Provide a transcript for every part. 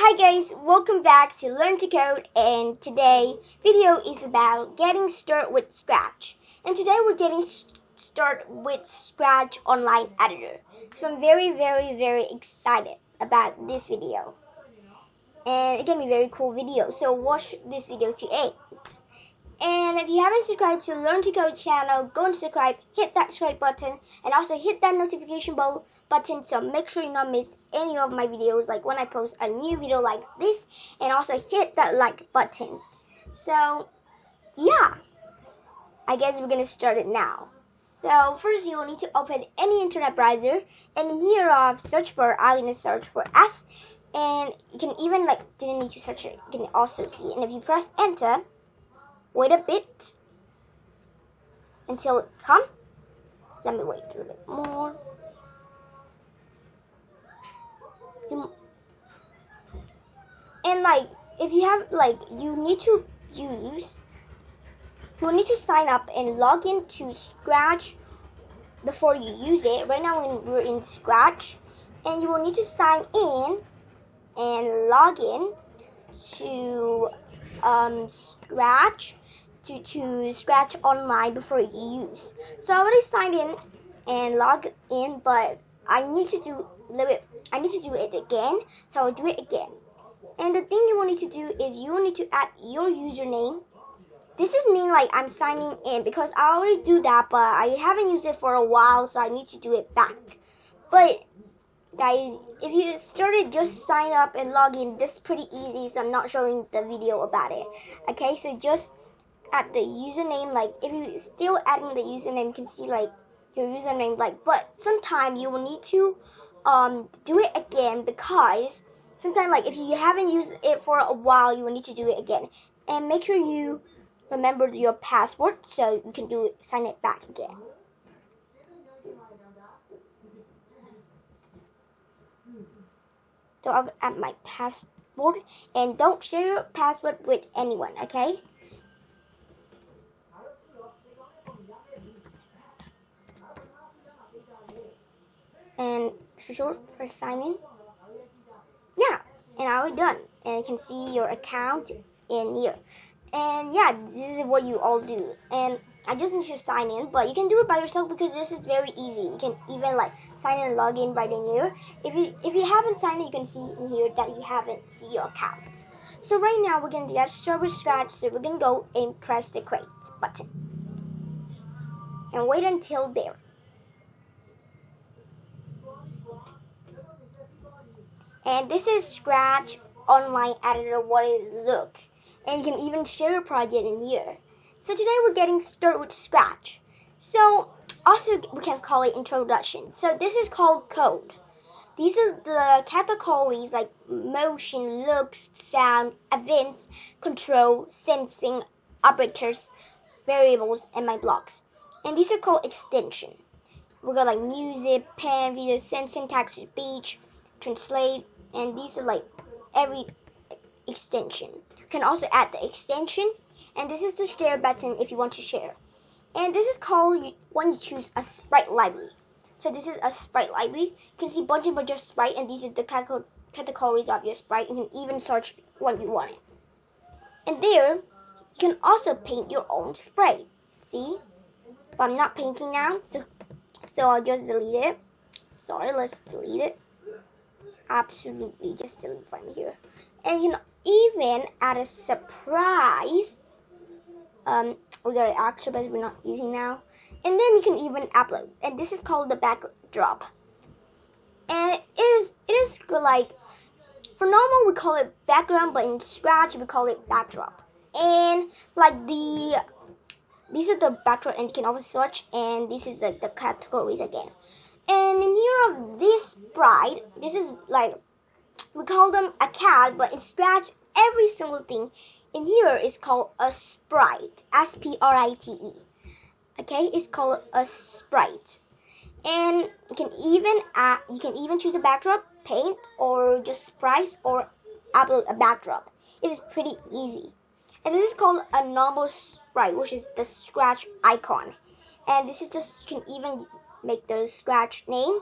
Hi guys, welcome back to Learn to Code, and today video is about getting started with Scratch. And today we're getting started with Scratch Online Editor. So I'm very excited about this video. And it's gonna be a very cool video, so watch this video to end. And if you haven't subscribed to Learn to Code channel, go and subscribe, hit that subscribe button, and also hit that notification bell button so make sure you not miss any of my videos, like when I post a new video like this, and also hit that like button. So yeah, I guess we're gonna start it now. So first you will need to open any internet browser, and in here of search bar I'm gonna search for S, and you can even didn't need to search it, you can also see, and if you press enter, wait a bit until it comes. Let me wait a little bit more. And if you have you will need to sign up and log in to Scratch before you use it. Right now we're in Scratch, and you will need to sign in and log in to Scratch to Scratch Online before you use. So I already signed in and logged in, but I need to do it again. So I'll do it again. And the thing you will need to do is you will need to add your username. This is mean I'm signing in because I already do that, but I haven't used it for a while, so I need to do it back. But guys, if you started just sign up and log in, this is pretty easy, so I'm not showing the video about it. Okay, so just add the username. If you still adding the username, you can see your username, but sometimes you will need to do it again, because sometimes if you haven't used it for a while, you will need to do it again. And make sure you remember your password so you can sign it back again. So I'll add my password, and don't share your password with anyone, okay? And for sure, press sign in. Yeah, and now we're done. And you can see your account in here. And yeah, this is what you all do. And I just need to sign in, but you can do it by yourself because this is very easy. You can even sign in and log in right in here. If you haven't signed in, you can see in here that you haven't seen your account. So right now we're gonna get started with Scratch. So we're gonna go and press the create button and wait until there. And this is Scratch Online Editor. What is look? And you can even share your project in here. So today we're getting started with Scratch. So also we can call it introduction. So this is called code. These are the categories like motion, looks, sound, events, control, sensing, operators, variables, and my blocks. And these are called extension. We got music, pen, video, sensing, text to speech, translate, and these are every extension. You can also add the extension, and this is the share button if you want to share. And this is called when you choose a Sprite library. So this is a Sprite library. You can see bunch of Sprite, and these are the categories of your Sprite. You can even search what you want it. And there, you can also paint your own Sprite. See? But I'm not painting now, so I'll just delete it. Sorry, let's delete it. Absolutely, just delete from here. And you can even add a surprise. We got an extra, but we're not using now. And then you can even upload. And this is called the backdrop. And it is good, for normal we call it background, but in Scratch we call it backdrop. And these are the backdrop, and you can always search, and this is the categories again. And in here of this Sprite, this is we call them a cat, but in Scratch every single thing in here is called a Sprite. Sprite. Okay, it's called a Sprite. And you can even choose a backdrop, paint, or just Sprite, or upload a backdrop. It is pretty easy. And this is called a normal Sprite, which is the Scratch icon. And this is just, you can even make the Scratch name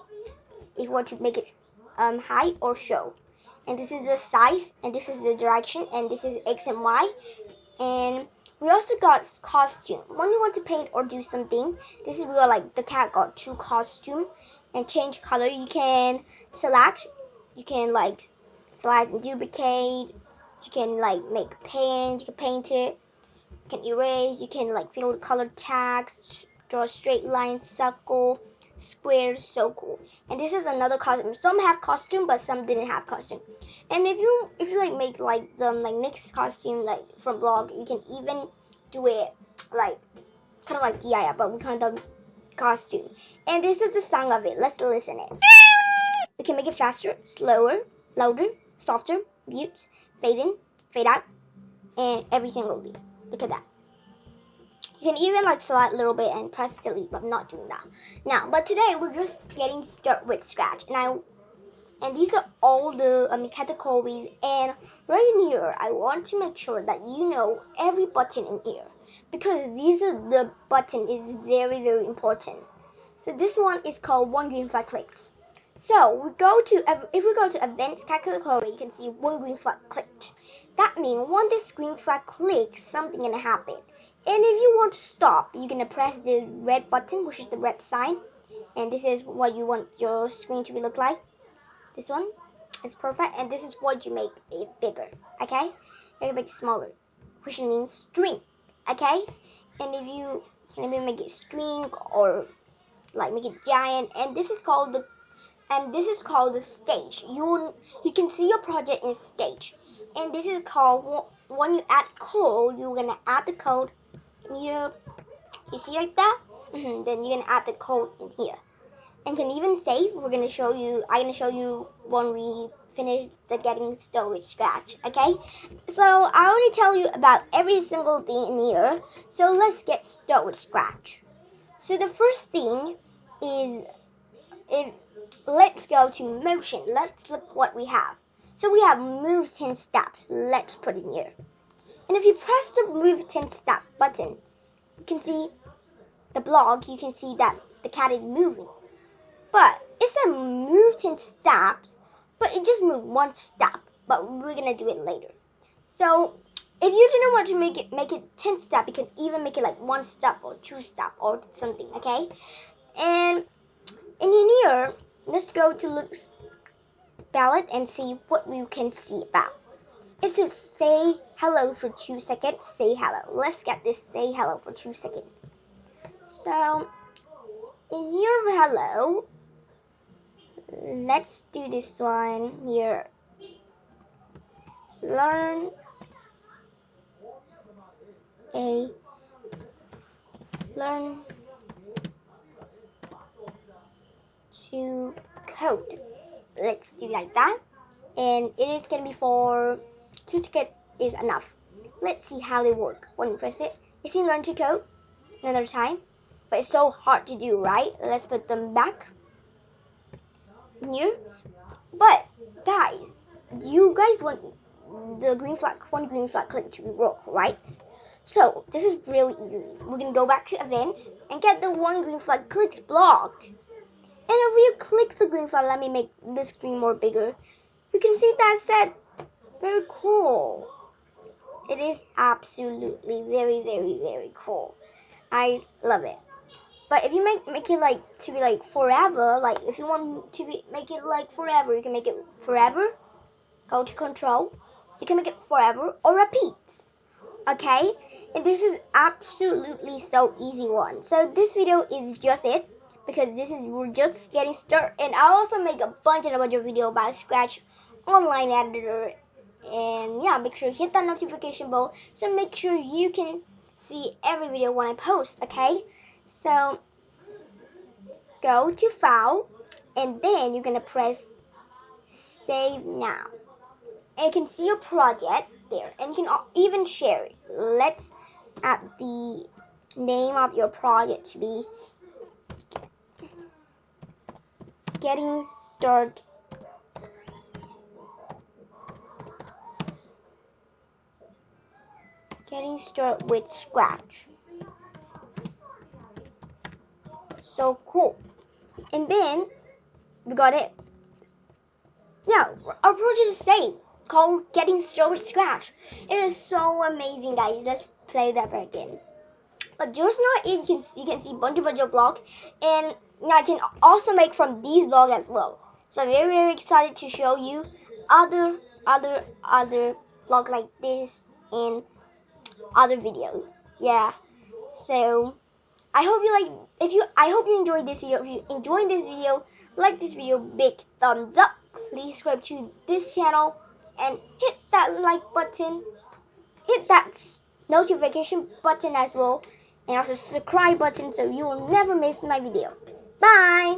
if you want to make it hide or show. and this is the size, and this is the direction, and this is X and Y. And we also got costume. When you want to paint or do something, this is where like the cat got 2 costume and change color. You can select, you can like select and duplicate, you can like make paint, you can paint it, you can erase, you can like fill the color tags, draw a straight line, circle, square. So cool. And this is another costume. Some have costume, but some didn't have costume. And if you like make like the like next costume like from blog, you can even do it like kind of like yeah, but we kind of costume. And this is the song of it. Let's listen it. We can make it faster, slower, louder, softer, mute, fade in, fade out, and every single lead. Look at that. You can even like select a little bit and press delete, but I'm not doing that now. But today we're just getting started with Scratch, and these are all the categories. And right in here, I want to make sure that you know every button in here, because these are the button is very very important. So this one is called one green flag clicked. So if we go to events category, you can see one green flag clicked. That means when this green flag clicks, something gonna happen. And if you want to stop, you're gonna press the red button, which is the red sign, and this is what you want your screen to look like. This one is perfect, and this is what you make it bigger. Okay, you make it smaller, which means string. Okay, and if you can even make it string or like make it giant, and this is called the stage. You can see your project in stage, and this is called when you add code. You're gonna add the code in here. You see like that? Then you're gonna add the code in here, and can even save. I'm gonna show you when we finish the getting started with Scratch. Okay? So I already tell you about every single thing in here. So let's get started with Scratch. So the first thing is let's go to motion. Let's look what we have. So we have move 10 steps. Let's put it in here. And if you press the move 10 step button, you can see the blog. You can see that the cat is moving. But it said move 10 steps, but it just moved 1 step. But we're gonna do it later. So if you didn't want to make it 10 step, you can even make it like 1 step or 2 step or something. Okay, and in here, let's go to Look's palette and see what we can see about. It says say hello for 2 seconds. Say hello. Let's get this say hello for 2 seconds. So in here, hello. Let's do this one here. Learn to code. Let's do like that. And it is going to be for 2 seconds is enough. Let's see how they work. When you press it, you see learn to code another time. But it's so hard to do, right? Let's put them back here. But guys, you guys want the one green flag click to work, right? So this is really easy. We're going to go back to events and get the one green flag clicks block. And if you click the green flag, let me make this screen more bigger. You can see that said very cool. It is absolutely very very very cool. I love it. But if you make it like to be like forever, like if you want to make it like forever, you can make it forever. Go to control. You can make it forever or repeats. Okay, and this is absolutely so easy one. So this video is just it, because we're just getting started. And I also make a bunch of video about Scratch online editor. And yeah, make sure you hit that notification bell so make sure you can see every video when I post. Okay, so go to file, and then you're gonna press save now, and you can see your project there, and you can even share it. Let's add the name of your project to be getting started with Scratch. So cool. And then we got it. yeah, our project is the same, called Getting Started with Scratch. It is so amazing, guys. Let's play that back again. But just not it, you can see bunch of blocks, and I can also make from these blocks as well. So I'm very excited to show you other blog like this in other videos. Yeah. So I hope you like. I hope you enjoyed this video. If you enjoyed this video, like this video, big thumbs up. Please subscribe to this channel and hit that like button. Hit that notification button as well, and also subscribe button so you will never miss my video. Bye.